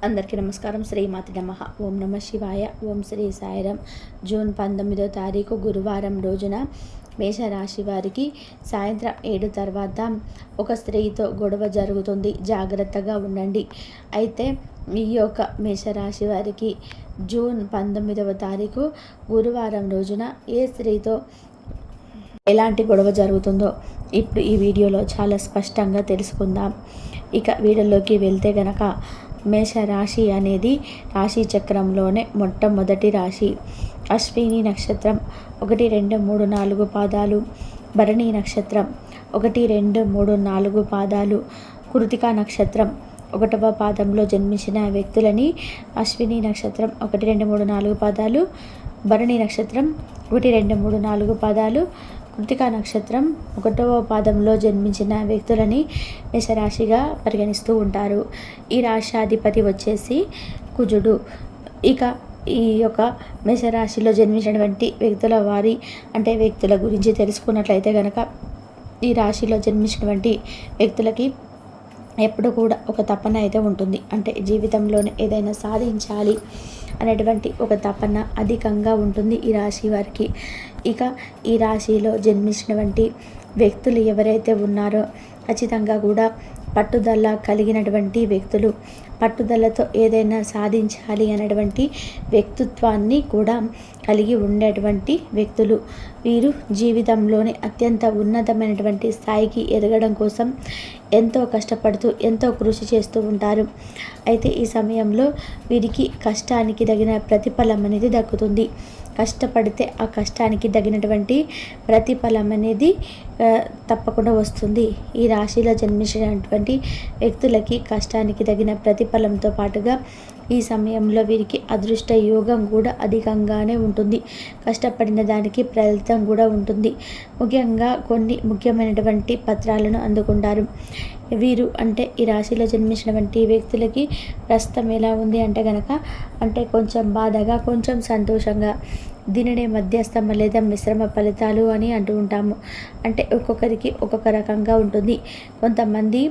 అందరికీ నమస్కారం. శ్రీమాతి నమః. ఓం నమ శివాయ. ఓం శ్రీ సాయిరామ్. జూన్ 19వ తారీఖు గురువారం రోజున మేషరాశి వారికి సాయంత్రం 7 తర్వాత ఒక స్త్రీతో గొడవ జరుగుతుంది. జాగ్రత్తగా ఉండండి. అయితే ఈ యొక్క మేషరాశి వారికి జూన్ 19వ తారీఖు గురువారం రోజున ఏ స్త్రీతో ఎలాంటి గొడవ జరుగుతుందో ఇప్పుడు ఈ వీడియోలో చాలా స్పష్టంగా తెలుసుకుందాం. ఇక వీడియోలోకి వెళ్తే గనక మేషరాశి అనేది రాశి చక్రంలోనే మొట్టమొదటి రాశి. అశ్విని నక్షత్రం 1, 2, 3, 4 పాదాలు, భరణి నక్షత్రం 1, 2, 3, 4 పాదాలు, కృతికా నక్షత్రం 1వ పాదంలో జన్మించిన వ్యక్తులని అశ్విని నక్షత్రం 1, 2, 3, 4 పాదాలు, భరణి నక్షత్రం 1, 2, 3, 4 పాదాలు, కృతికా నక్షత్రం 1వ పాదంలో జన్మించిన వ్యక్తులని మేషరాశిగా పరిగణిస్తూ ఉంటారు. ఈ రాశాధిపతి వచ్చేసి కుజుడు. ఇక ఈ యొక్క మేషరాశిలో జన్మించినటువంటి వ్యక్తుల గురించి తెలుసుకున్నట్లయితే కనుక ఈ రాశిలో జన్మించినటువంటి వ్యక్తులకి ఎప్పుడు కూడా ఒక తపన అయితే ఉంటుంది. అంటే జీవితంలోనే ఏదైనా సాధించాలి అనేటువంటి ఒక తపన అధికంగా ఉంటుంది ఈ రాశి వారికి. ఇక ఈ రాశిలో జన్మించినటువంటి వ్యక్తులు ఎవరైతే ఉన్నారో ఖచ్చితంగా కూడా పట్టుదల కలిగినటువంటి వ్యక్తులు, పట్టుదలతో ఏదైనా సాధించాలి అనేటువంటి వ్యక్తిత్వాన్ని కూడా కలిగి ఉండేటువంటి వ్యక్తులు. వీరు జీవితంలోనే అత్యంత ఉన్నతమైనటువంటి స్థాయికి ఎదగడం కోసం ఎంతో కష్టపడుతూ ఎంతో కృషి చేస్తూ ఉంటారు. అయితే ఈ సమయంలో వీరికి కష్టానికి తగిన ప్రతిఫలం అనేది దక్కుతుంది. కష్టపడితే ఆ కష్టానికి తగినటువంటి ప్రతిఫలం అనేది తప్పకుండా వస్తుంది. ఈ రాశిలో జన్మించినటువంటి వ్యక్తులకి కష్టానికి తగిన ప్రతిఫలంతో పాటుగా ఈ సమయంలో వీరికి అదృష్ట యోగం కూడా అధికంగానే ఉంటుంది. కష్టపడిన దానికి ఫలితం కూడా ఉంటుంది. ముఖ్యంగా కొన్ని ముఖ్యమైనటువంటి పత్రాలను అందుకుంటారు వీరు. అంటే ఈ రాశిలో జన్మించినటువంటి వ్యక్తులకి ప్రస్తుతం ఎలా ఉంది అంటే కనుక కొంచెం బాధగా, కొంచెం సంతోషంగా, దీనినే మధ్యస్థమ లేదా మిశ్రమ ఫలితాలు అని అంటూ ఉంటాము. అంటే ఒక్కొక్కరికి ఒక్కొక్క రకంగా ఉంటుంది. కొంతమంది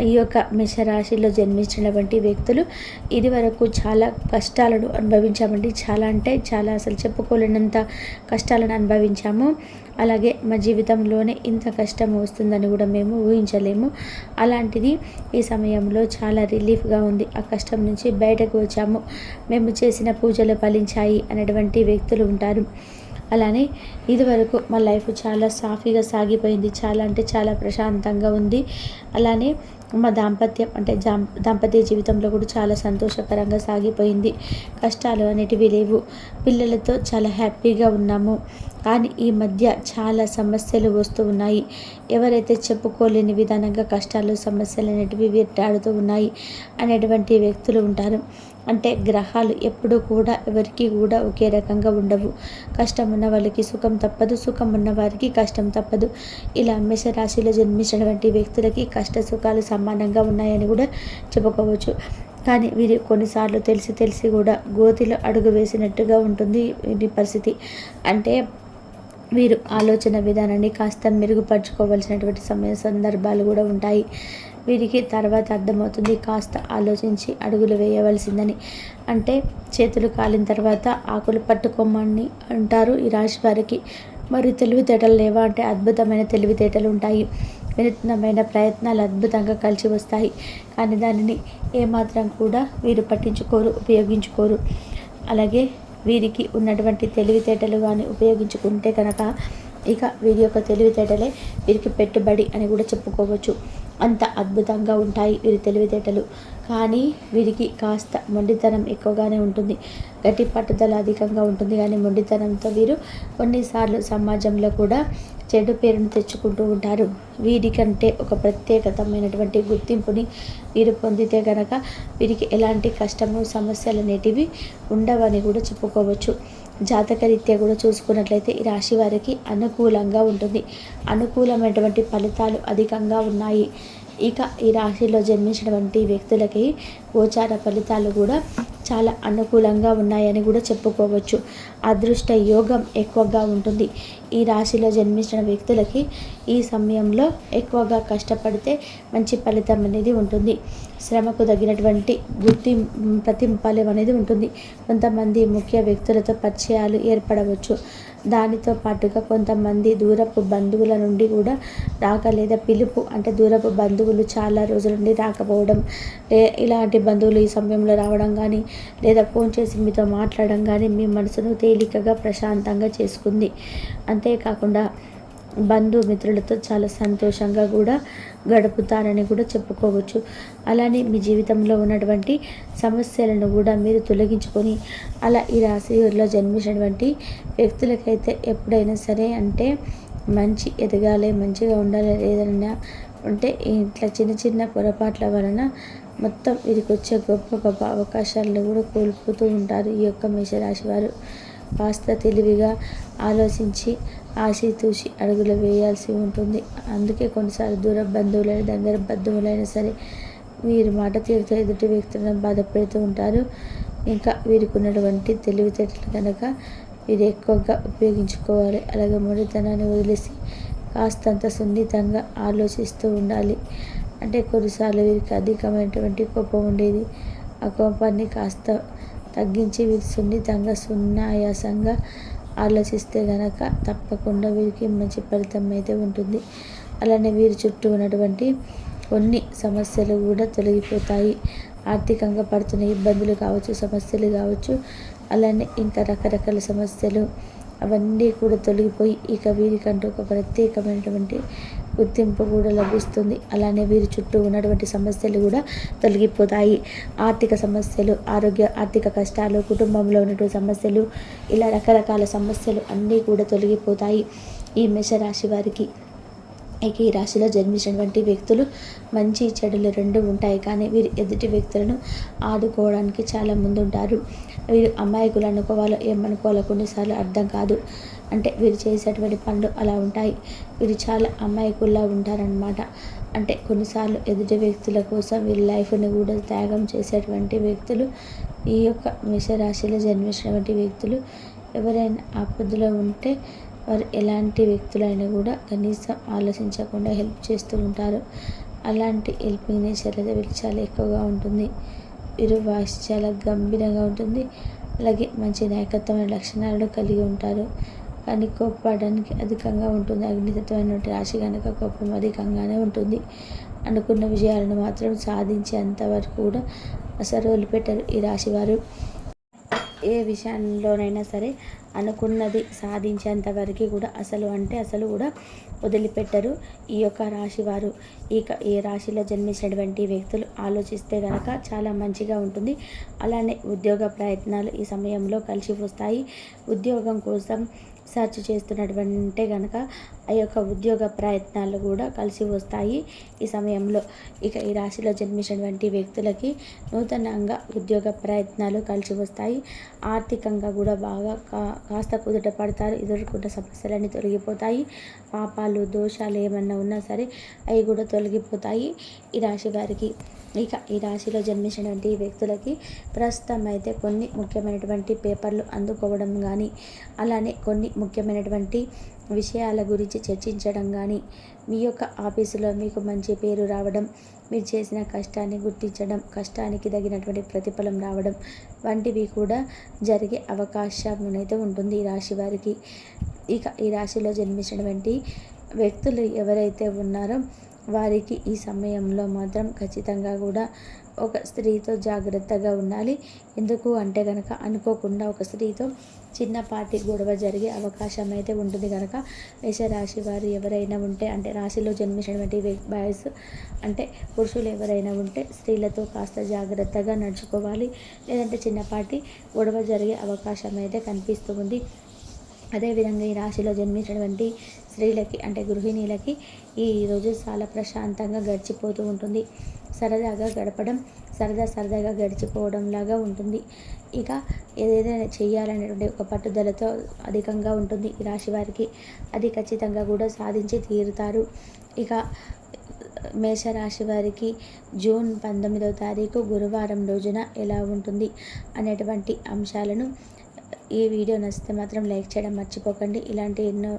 ఈ యొక్క మేషరాశిలో జన్మించినటువంటి వ్యక్తులు ఇదివరకు చాలా కష్టాలను అనుభవించామండి. చాలా అసలు చెప్పుకోలేనంత కష్టాలను అనుభవించాము. అలాగే మా జీవితంలోనే ఇంత కష్టం వస్తుందని కూడా మేము ఊహించలేము. అలాంటిది ఈ సమయంలో చాలా రిలీఫ్గా ఉంది. ఆ కష్టం నుంచి బయటకు వచ్చాము, మేము చేసిన పూజలు ఫలించాయి అనేటువంటి వ్యక్తులు ఉంటారు. అలానే ఇదివరకు మా లైఫ్ చాలా సాఫీగా సాగిపోయింది, చాలా ప్రశాంతంగా ఉంది. అలానే మా దాంపత్య జీవితంలో కూడా చాలా సంతోషకరంగా సాగిపోయింది. కష్టాలు అనేటివి లేవు. పిల్లలతో చాలా హ్యాపీగా ఉన్నాము. కానీ ఈ మధ్య చాలా సమస్యలు వస్తూ ఉన్నాయి. ఎవరైతే చెప్పుకోలేని విధానంగా కష్టాలు, సమస్యలు అనేటివి వెంటాడుతూ ఉన్నాయి అనేటువంటి వ్యక్తులు ఉంటారు. గ్రహాలు ఎప్పుడూ కూడా ఎవరికి కూడా ఒకే రకంగా ఉండవు. కష్టం ఉన్న వాళ్ళకి సుఖం తప్పదు, సుఖం ఉన్న వారికి కష్టం తప్పదు. ఇలా మేషరాశిలో జన్మించినటువంటి వ్యక్తులకి కష్ట సుఖాలు సమానంగా ఉన్నాయని కూడా చెప్పుకోవచ్చు. కానీ వీరు కొన్నిసార్లు తెలిసి కూడా గోతిలో అడుగు వేసినట్టుగా ఉంటుంది వీరి పరిస్థితి. వీరు ఆలోచన విధానాన్ని కాస్త మెరుగుపరుచుకోవాల్సినటువంటి సందర్భాలు కూడా ఉంటాయి. వీరికి తర్వాత అర్థమవుతుంది కాస్త ఆలోచించి అడుగులు వేయవలసిందని. చేతులు కాలిన తర్వాత ఆకులు పట్టుకోమని అంటారు ఈ రాశి వారికి. మరి తెలివితేటలు లేవా అద్భుతమైన తెలివితేటలు ఉంటాయి. వినూత్నమైన ప్రయత్నాలు అద్భుతంగా కలిసి వస్తాయి. కానీ దానిని ఏమాత్రం కూడా వీరు పట్టించుకోరు, ఉపయోగించుకోరు. అలాగే వీరికి ఉన్నటువంటి తెలివితేటలు కానీ ఉపయోగించుకుంటే కనుక ఇక వీరి యొక్క తెలివితేటలే వీరికి పెట్టుబడి అని కూడా చెప్పుకోవచ్చు. అంత అద్భుతంగా ఉంటాయి వీరి తెలివితేటలు. కానీ వీరికి కాస్త మొండితనం ఎక్కువగానే ఉంటుంది. గట్టి పట్టుదల అధికంగా ఉంటుంది. కానీ మొండితనంతో వీరు కొన్నిసార్లు సమాజంలో కూడా చెడు పేరును తెచ్చుకుంటూ ఉంటారు. వీరికంటే ఒక ప్రత్యేకతమైనటువంటి గుర్తింపుని వీరు పొందితే కనుక వీరికి ఎలాంటి కష్టము, సమస్యలు అనేటివి ఉండవని కూడా చెప్పుకోవచ్చు. జాతకరీత్యా కూడా చూసుకున్నట్లయితే ఈ రాశి వారికి అనుకూలంగా ఉంటుంది. అనుకూలమైనటువంటి ఫలితాలు అధికంగా ఉన్నాయి. ఇక ఈ రాశిలో జన్మించినటువంటి వ్యక్తులకి గోచార ఫలితాలు కూడా చాలా అనుకూలంగా ఉన్నాయని కూడా చెప్పుకోవచ్చు. అదృష్ట యోగం ఎక్కువగా ఉంటుంది. ఈ రాశిలో జన్మించిన వ్యక్తులకి ఈ సమయంలో ఎక్కువగా కష్టపడితే మంచి ఫలితం అనేది ఉంటుంది. శ్రమకు తగినటువంటి ప్రతిఫలం అనేది ఉంటుంది. కొంతమంది ముఖ్య వ్యక్తులతో పరిచయాలు ఏర్పడవచ్చు. దానితో పాటుగా కొంతమంది దూరపు బంధువుల నుండి కూడా రాక లేదా పిలుపు, అంటే దూరపు బంధువులు చాలా రోజుల నుండి రాకపోవడం, ఇలాంటి బంధువులు ఈ సమయంలో రావడం కానీ, లేదా ఫోన్ చేసి మీతో మాట్లాడడం కానీ మీ మనసును తేలికగా ప్రశాంతంగా చేసుకుంది. అంతేకాకుండా బంధుమిత్రులతో చాలా సంతోషంగా కూడా గడుపుతారని కూడా చెప్పుకోవచ్చు. అలానే మీ జీవితంలో ఉన్నటువంటి సమస్యలను కూడా మీరు తొలగించుకొని, అలా ఈ రాశిలో జన్మించినటువంటి వ్యక్తులకైతే ఎప్పుడైనా సరే అంటే మంచి ఎదగాలి, మంచిగా ఉండాలి, ఏదైనా ఉంటే ఇట్లా చిన్న చిన్న పొరపాట్ల వలన మొత్తం వీరికి వచ్చే గొప్ప గొప్ప అవకాశాలను కూడా కోల్పోతూ ఉంటారు. ఈ యొక్క మేషరాశి వారు కాస్త తెలివిగా ఆలోచించి ఆచితూచి అడుగులు వేయాల్సి ఉంటుంది. అందుకే కొన్నిసార్లు దూర బంధువులైన దగ్గర బంధువులైనా సరే వీరి మాట తీరుతో ఎదుటి వ్యక్తులను బాధపెడుతూ ఉంటారు. ఇంకా వీరికి ఉన్నటువంటి తెలివితేటలు కనుక వీరు ఎక్కువగా ఉపయోగించుకోవాలి. అలాగే మొండితనాన్ని వదిలేసి కాస్తంత సున్నితంగా ఆలోచిస్తూ ఉండాలి. అంటే కొన్నిసార్లు వీరికి అధికమైనటువంటి కోపం ఉండేది. ఆ కోపాన్ని కాస్త తగ్గించి వీరు సున్నితంగా సున్నాయాసంగా ఆలోచిస్తే కనుక తప్పకుండా వీరికి మంచి ఫలితం అయితే ఉంటుంది. అలానే వీరి చుట్టూ ఉన్నటువంటి కొన్ని సమస్యలు కూడా తొలగిపోతాయి. ఆర్థికంగా పడుతున్న ఇబ్బందులు కావచ్చు, సమస్యలు కావచ్చు, అలానే ఇంకా రకరకాల సమస్యలు అవన్నీ కూడా తొలగిపోయి ఇక వీరికంటూ ఒక ప్రత్యేకమైనటువంటి గుర్తింపు కూడా లభిస్తుంది. అలానే వీరి చుట్టూ ఉన్నటువంటి సమస్యలు కూడా తొలగిపోతాయి. ఆర్థిక సమస్యలు, ఆర్థిక కష్టాలు, కుటుంబంలో ఉన్నటువంటి సమస్యలు, ఇలా రకరకాల సమస్యలు అన్నీ కూడా తొలగిపోతాయి ఈ మేషరాశి వారికి. ఇక ఈ రాశిలో జన్మించినటువంటి వ్యక్తులు మంచి చెడులు రెండు ఉంటాయి, కానీ వీరు ఎదుటి వ్యక్తులను ఆదుకోవడానికి చాలా ముందుంటారు. వీరు అమాయకులు అనుకోవాలో ఏమనుకోవాలో కొన్నిసార్లు అర్థం కాదు. అంటే వీరు చేసేటువంటి పనులు అలా ఉంటాయి. వీరు చాలా అమాయకుల్లా ఉంటారనమాట. అంటే కొన్నిసార్లు ఎదుటి వ్యక్తుల కోసం వీరి లైఫ్ని కూడా త్యాగం చేసేటువంటి వ్యక్తులు ఈ యొక్క మేషరాశిలో జన్మించినటువంటి వ్యక్తులు. ఎవరైనా ఆపదలో ఉంటే వారు ఎలాంటి వ్యక్తులైనా కూడా కనీసం ఆలోచించకుండా హెల్ప్ చేస్తూ ఉంటారు. అలాంటి హెల్పింగ్ నేచర్ అయితే వీరికి చాలా ఎక్కువగా ఉంటుంది. వీరు వాయిస్ చాలా గంభీరంగా ఉంటుంది. అలాగే మంచి నాయకత్వమైన లక్షణాలను కలిగి ఉంటారు. కానీ కోప్పడడానికి అధికంగా ఉంటుంది. అగ్నితత్వమైన రాశి కనుక కోపం అధికంగానే ఉంటుంది. అనుకున్న విజయాలను మాత్రం సాధించేంత వరకు కూడా అసలు వదిలిపెట్టరు ఈ రాశివారు. ఏ విషయంలోనైనా సరే అనుకున్నది సాధించేంత వరకు కూడా అసలు కూడా వదిలిపెట్టరు ఈ యొక్క రాశివారు. ఇక ఈ రాశిలో జన్మించినటువంటి వ్యక్తులు ఆలోచిస్తే కనుక చాలా మంచిగా ఉంటుంది. అలానే ఉద్యోగ ప్రయత్నాలు ఈ సమయంలో కలిసి వస్తాయి. ఉద్యోగం కోసం సెర్చ్ చేస్తున్నటువంటి కనుక ఆ యొక్క ఉద్యోగ ప్రయత్నాలు కూడా కలిసి వస్తాయి ఈ సమయంలో. ఇక ఈ రాశిలో జన్మించినటువంటి వ్యక్తులకి నూతనంగా ఉద్యోగ ప్రయత్నాలు కలిసి వస్తాయి. ఆర్థికంగా కూడా బాగా కాస్త కుదుట పడతారు. ఎదుర్కొన్న సమస్యలన్నీ తొలగిపోతాయి. పాపాలు, దోషాలు ఏమన్నా ఉన్నా సరే అవి కూడా తొలగిపోతాయి ఈ రాశి వారికి. ఇక ఈ రాశిలో జన్మించినటువంటి వ్యక్తులకి ప్రస్తుతం అయితే కొన్ని ముఖ్యమైనటువంటి పేపర్లు అందుకోవడం కానీ, అలానే కొన్ని ముఖ్యమైనటువంటి విషయాల గురించి చర్చించడం కానీ, మీ యొక్క ఆఫీసులో మీకు మంచి పేరు రావడం, మీరు చేసిన కష్టాన్ని గుర్తించడం, కష్టానికి తగినటువంటి ప్రతిఫలం రావడం వంటివి కూడా జరిగే అవకాశం అయితే ఉంటుంది ఈ రాశి వారికి. ఇక ఈ రాశిలో జన్మించినటువంటి వ్యక్తులు ఎవరైతే ఉన్నారో వారికి ఈ సమయంలో మాత్రం ఖచ్చితంగా కూడా ఒక స్త్రీతో జాగ్రత్తగా ఉండాలి. ఎందుకు అంటే కనుక అనుకోకుండా ఒక స్త్రీతో చిన్నపాటి గొడవ జరిగే అవకాశం అయితే ఉంటుంది. కనుక మేషరాశి వారు ఎవరైనా ఉంటే, అంటే రాశిలో జన్మించినటువంటి బాయ్స్ అంటే పురుషులు ఎవరైనా ఉంటే స్త్రీలతో కాస్త జాగ్రత్తగా నడుచుకోవాలి. లేదంటే చిన్నపాటి గొడవ జరిగే అవకాశం అయితే కనిపిస్తూ ఉంది. అదేవిధంగా ఈ రాశిలో జన్మించినటువంటి స్త్రీలకి అంటే గృహిణీలకి ఈరోజు చాలా ప్రశాంతంగా గడిచిపోతూ ఉంటుంది. సరదాగా గడపడం, సరదాగా గడిచిపోవడం లాగా ఉంటుంది. ఇక ఏదైనా చేయాలనేటువంటి ఒక పట్టుదలతో అధికంగా ఉంటుంది ఈ రాశి వారికి. అది ఖచ్చితంగా కూడా సాధించి తీరుతారు. ఇక మేషరాశి వారికి జూన్ 19వ తారీఖు గురువారం రోజున ఎలా ఉంటుంది అనేటువంటి అంశాలను ఈ వీడియో నచ్చితే మాత్రం లైక్ చేయడం మర్చిపోకండి. ఇలాంటి ఎన్నో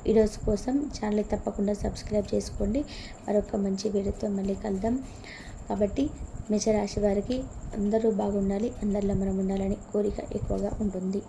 వీడియోస్ కోసం ఛానల్ తప్పకుండా సబ్స్క్రైబ్ చేసుకోండి. మరొక మంచి వీడియోతో మళ్ళీ కలుద్దాం. కాబట్టి మేషరాశి వారికి అందరూ బాగుండాలి, అందరిలో మనం ఉండాలని కోరిక ఎక్కువగా ఉంటుంది.